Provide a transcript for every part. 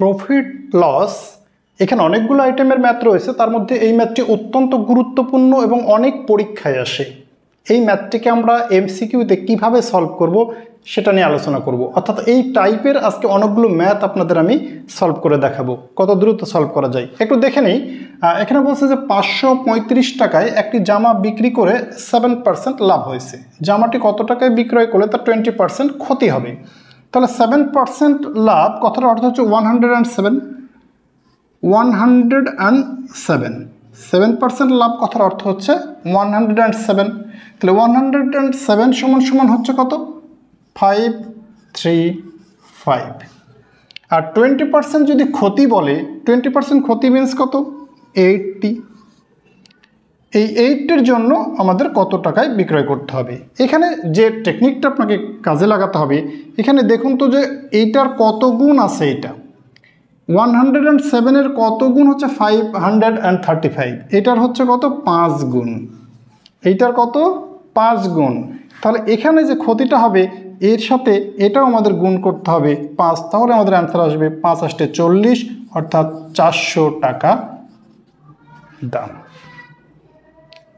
Profit loss এখানে অনেকগুলো আইটেমের ম্যাথ রয়েছে, তার মধ্যে এই ম্যাথটি অত্যন্ত গুরুত্বপূর্ণ এবং অনেক পরীক্ষায় আসে। এই ম্যাথটিকে আমরা এমসিকিউতে কিভাবে সলভ করব সেটা নিয়ে আলোচনা করব। অর্থাৎ এই টাইপের আজকে অনেকগুলো ম্যাথ আপনাদের আমি সলভ করে দেখাবো, কত দ্রুত সলভ করা যায়। একটু দেখে নেই, এখানে বলছে যে 535 টাকায় একটি জামা বিক্রি করে 7% লাভ হয়েছে। জামাটি কত টাকায় বিক্রয় করলে তার 20% ক্ষতি হবে। তাহলে 7% লাভ কথার অর্থ হচ্ছে 107। 7% লাভ কথার অর্থ হচ্ছে 107। তাহলে 107 সমান হচ্ছে কত? 535। আর 20% যদি ক্ষতি বলে, 20% ক্ষতি মিনস কত? 80। এই 80-এর জন্য আমাদের কত টাকায় বিক্রয় করতে হবে। এখানে যে টেকনিকটা আপনাকে কাজে লাগাতে হবে, এখানে দেখুন তো যে এইটার কত গুণ আছে। এটা 107-এর কত গুণ হচ্ছে 535, এটার হচ্ছে কত? 5 গুণ। এইটার কত? 5 গুণ। তাহলে এখানে যে ক্ষতিটা হবে এর সাথে এটাও আমাদের গুণ করতে হবে 5। তাহলে আমাদের অ্যান্সার আসবে 5 × 8 = 40, অর্থাৎ 400 টাকা দাম।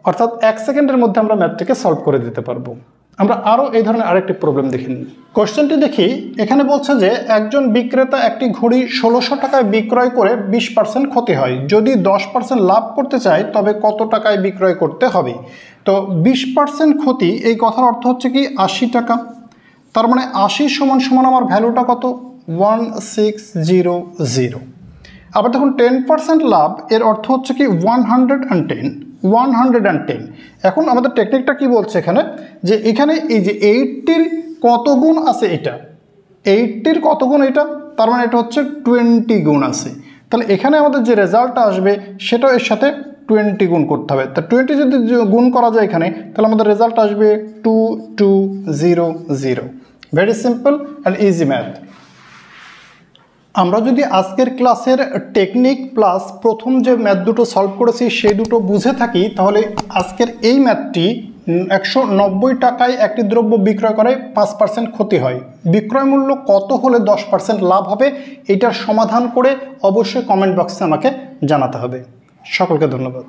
অর্থাৎ 1 সেকেন্ডের মধ্যে আমরা ম্যাথটিকে সলভ করে দিতে পারবো। আমরা আরও এই ধরনের আরেকটি প্রবলেম দেখে নিই। কোশ্চেনটি দেখি। এখানে বলছে যে একজন বিক্রেতা একটি ঘড়ি 1600 টাকায় বিক্রয় করে 20% ক্ষতি হয়। যদি 10% লাভ করতে চায় তবে কত টাকায় বিক্রয় করতে হবে? তো 20% ক্ষতি, এই কথার অর্থ হচ্ছে কি 80 টাকা। তার মানে 80 সমান আমার ভ্যালুটা কত? 1600। আবার দেখুন 10% লাভ, এর অর্থ হচ্ছে কি 110। এখন আমাদের টেকনিকটা কি বলছে এখানে, যে এখানে এই যে 80-র কত গুণ আছে, এটা 80-র কত গুণ এটা, তার মানে এটা হচ্ছে 20 গুণ আছে। তাহলে এখানে আমাদের যে রেজাল্টটা আসবে সেটাও এর সাথে 20 গুণ করতে হবে। তা 20 যদি গুণ করা যায় এখানে, তাহলে আমাদের রেজাল্ট আসবে 2200। Very simple and easy math. আমরা যদি আজকের ক্লাসের টেকনিক প্লাস প্রথম যে ম্যাথ দুটো সলভ করেছি সেই দুটো বুঝে থাকি, তাহলে আজকের এই ম্যাথটি 190 টাকায় একটি দ্রব্য বিক্রয় করে 5% ক্ষতি হয়, বিক্রয় মূল্য কত হলে 10% লাভ হবে, এটার সমাধান করে অবশ্যই কমেন্ট বক্সে আমাকে জানাতে হবে। সকলকে ধন্যবাদ।